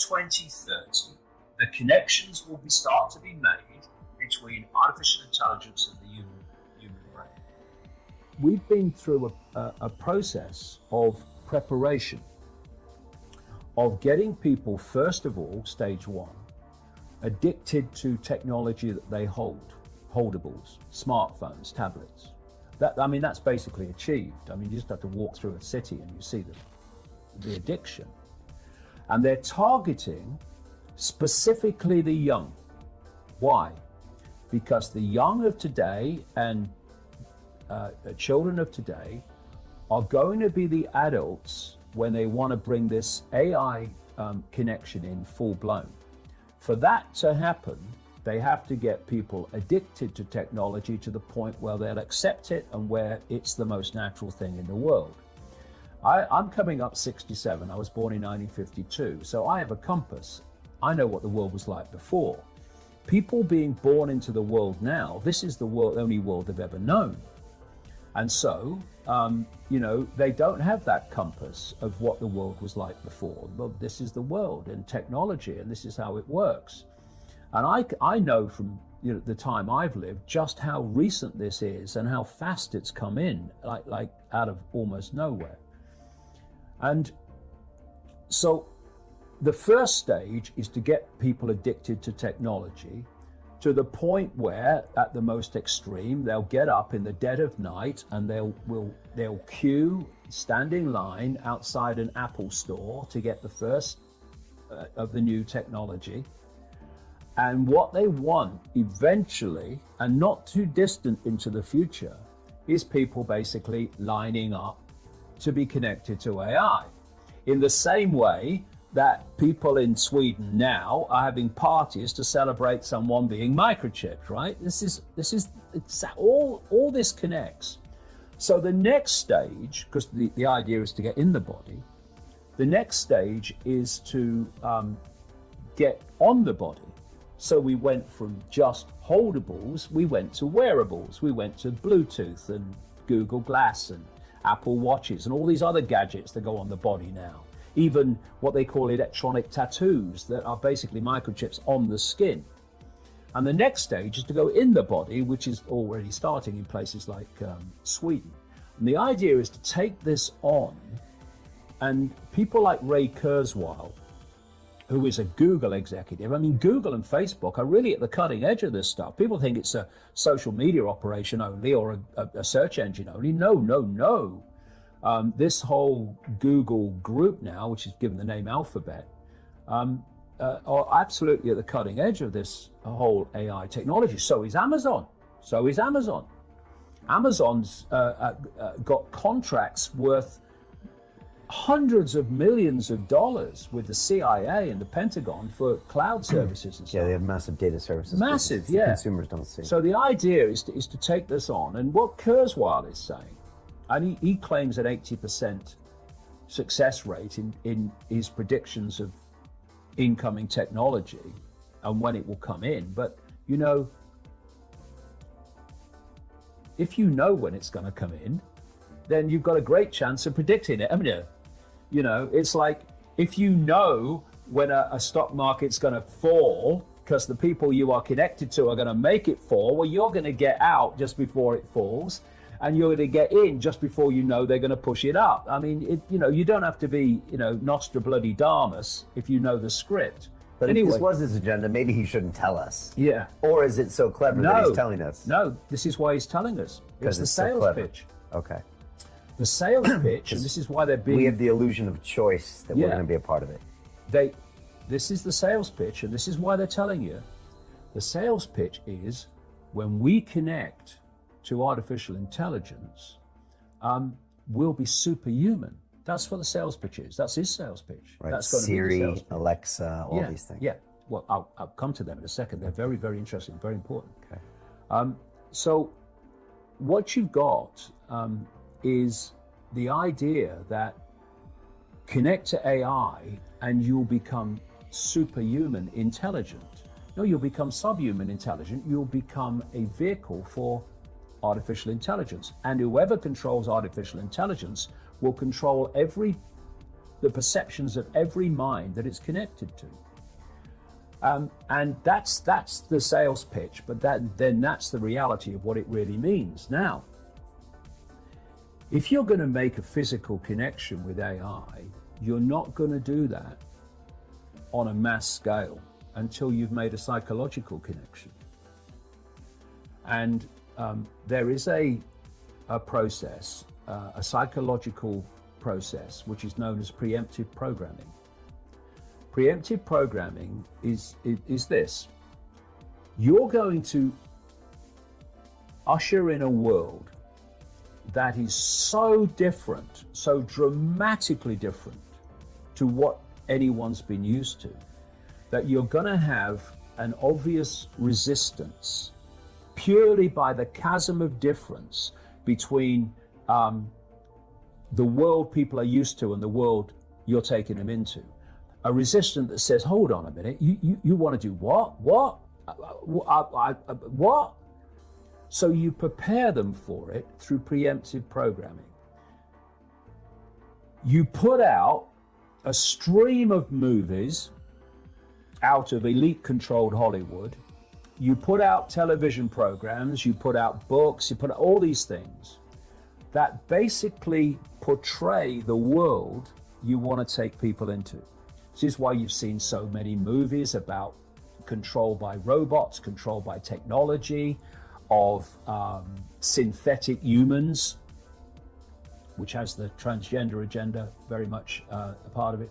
2030, the connections will start to be made between artificial intelligence and the human brain. We've been through a process of preparation, of getting people, first of all, stage one, addicted to technology that they hold, holdables, smartphones, tablets. That's basically achieved. You just have to walk through a city and you see the addiction. And they're targeting specifically the young. Why? Because the young of today and children of today are going to be the adults when they want to bring this AI connection in full blown. For that to happen, they have to get people addicted to technology to the point where they'll accept it and where it's the most natural thing in the world. I'm coming up 67. I was born in 1952, so I have a compass. I know what the world was like before. People being born into the world now, this is the only world they've ever known. And so, they don't have that compass of what the world was like before. Well, this is the world and technology, and this is how it works. And I know from the time I've lived just how recent this is and how fast it's come in, like out of almost nowhere. And so the first stage is to get people addicted to technology to the point where, at the most extreme, they'll get up in the dead of night and they'll queue, stand in line outside an Apple store to get the first of the new technology. And what they want eventually, and not too distant into the future, is people basically lining up to be connected to AI. In the same way that people in Sweden now are having parties to celebrate someone being microchipped, right? It's all this connects. So the next stage, because the idea is to get in the body, the next stage is to get on the body. So we went from just holdables, we went to wearables, we went to Bluetooth and Google Glass and Apple Watches and all these other gadgets that go on the body now. Even what they call electronic tattoos that are basically microchips on the skin. And the next stage is to go in the body, which is already starting in places like Sweden. And the idea is to take this on, and people like Ray Kurzweil, who is a Google executive. Google and Facebook are really at the cutting edge of this stuff. People think it's a social media operation only or a search engine only. No. This whole Google group now, which is given the name Alphabet, are absolutely at the cutting edge of this whole AI technology. So is Amazon. Amazon's got contracts worth hundreds of millions of dollars with the CIA and the Pentagon for cloud services and stuff. Yeah, they have massive data services. Massive, yeah. Consumers don't see. So the idea is to take this on, and what Kurzweil is saying, and he claims an 80% success rate in his predictions of incoming technology and when it will come in. But if you know when it's going to come in, then you've got a great chance of predicting it. It's like if you know when a stock market's going to fall because the people you are connected to are going to make it fall, well, you're going to get out just before it falls, and you're going to get in just before you know they're going to push it up. You don't have to be, Nostradamus if you know the script. But anyway, if this was his agenda, maybe he shouldn't tell us. Yeah. Or is it so clever that he's telling us? No, this is why he's telling us. It's the sales pitch. Okay. The sales pitch, and this is why they're being... We have the illusion of choice that we're going to be a part of it. This is the sales pitch, and this is why they're telling you. The sales pitch is when we connect to artificial intelligence, we'll be superhuman. That's what the sales pitch is. That's his sales pitch. Right. That's going Siri, to be the sales pitch. Alexa, all these things. Yeah. Well, I'll come to them in a second. They're very, very interesting, very important. Okay. So what you've got is the idea that connect to AI and you'll become superhuman intelligent. No, you'll become subhuman intelligent. You'll become a vehicle for artificial intelligence. And whoever controls artificial intelligence will control every the perceptions of every mind that it's connected to. And that's the sales pitch, but then that's the reality of what it really means. Now, if you're going to make a physical connection with AI, you're not going to do that on a mass scale until you've made a psychological connection. And there is a process, a psychological process, which is known as preemptive programming. Preemptive programming is this. You're going to usher in a world that is so different, so dramatically different to what anyone's been used to, that you're going to have an obvious resistance purely by the chasm of difference between the world people are used to and the world you're taking them into. A resistance that says, hold on a minute, you want to do what? What? What? So you prepare them for it through preemptive programming. You put out a stream of movies out of elite-controlled Hollywood. You put out television programs, you put out books, you put out all these things that basically portray the world you want to take people into. This is why you've seen so many movies about control by robots, control by technology, of synthetic humans, which has the transgender agenda very much a part of it,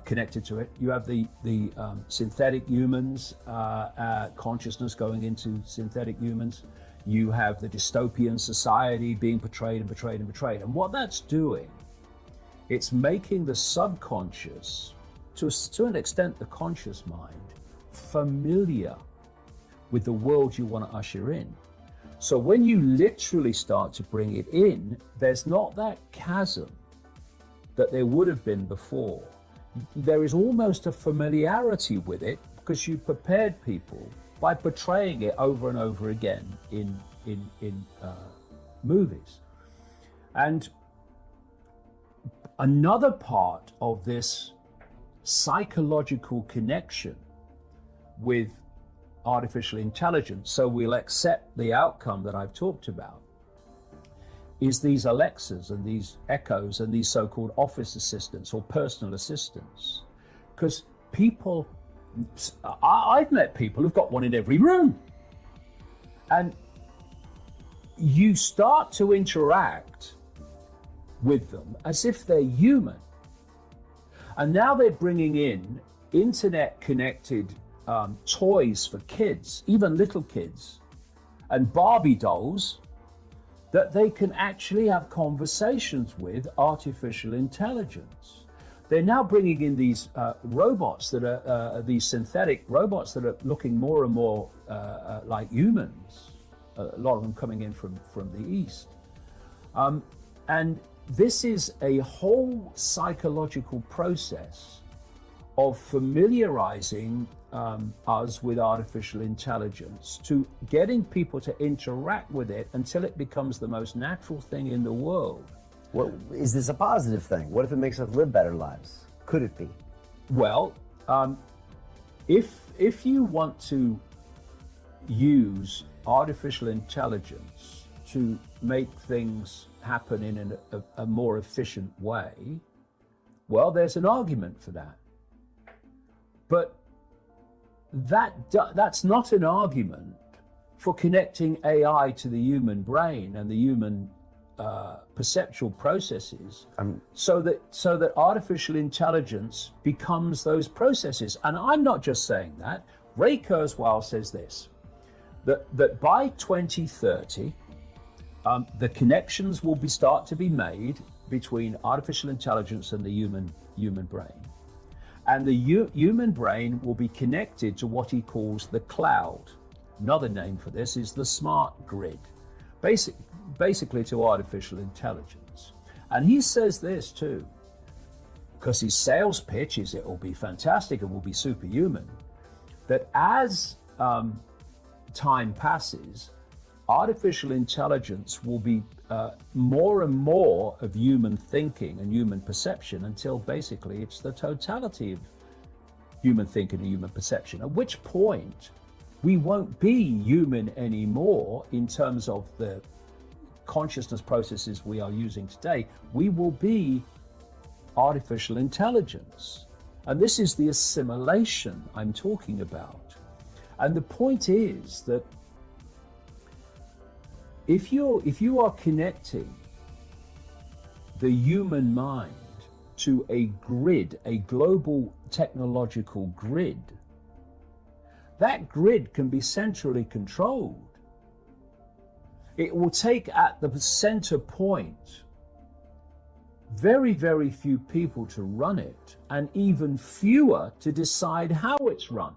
connected to it. You have the synthetic humans, consciousness going into synthetic humans. You have the dystopian society being portrayed and portrayed and portrayed. And what that's doing, it's making the subconscious, to an extent the conscious mind, familiar with the world you want to usher in. So when you literally start to bring it in, there's not that chasm that there would have been before. There is almost a familiarity with it because you prepared people by portraying it over and over again in movies. And another part of this psychological connection with artificial intelligence, so we'll accept the outcome that I've talked about, is these Alexas and these Echoes and these so-called office assistants or personal assistants. Because people, I've met people who've got one in every room. And you start to interact with them as if they're human. And now they're bringing in internet-connected toys for kids, even little kids, and Barbie dolls that they can actually have conversations with artificial intelligence. They're now bringing in these robots that are these synthetic robots that are looking more and more like humans. A lot of them coming in from the East. And this is a whole psychological process of familiarizing us with artificial intelligence, to getting people to interact with it until it becomes the most natural thing in the world. Well, is this a positive thing? What if it makes us live better lives? Could it be? Well, if you want to use artificial intelligence to make things happen in a more efficient way, well, there's an argument for that. But that's not an argument for connecting AI to the human brain and the human perceptual processes, so that artificial intelligence becomes those processes. And I'm not just saying that. Ray Kurzweil says this, that by 2030, the connections will start to be made between artificial intelligence and the human brain. And the human brain will be connected to what he calls the cloud. Another name for this is the smart grid, basically to artificial intelligence. And he says this too, because his sales pitch is it will be fantastic, it will be superhuman, that as time passes, artificial intelligence will be more and more of human thinking and human perception until basically it's the totality of human thinking and human perception, at which point we won't be human anymore in terms of the consciousness processes we are using today. We will be artificial intelligence. And this is the assimilation I'm talking about. And the point is that if you are connecting the human mind to a grid, a global technological grid, that grid can be centrally controlled. It will take at the center point very, very few people to run it, and even fewer to decide how it's run.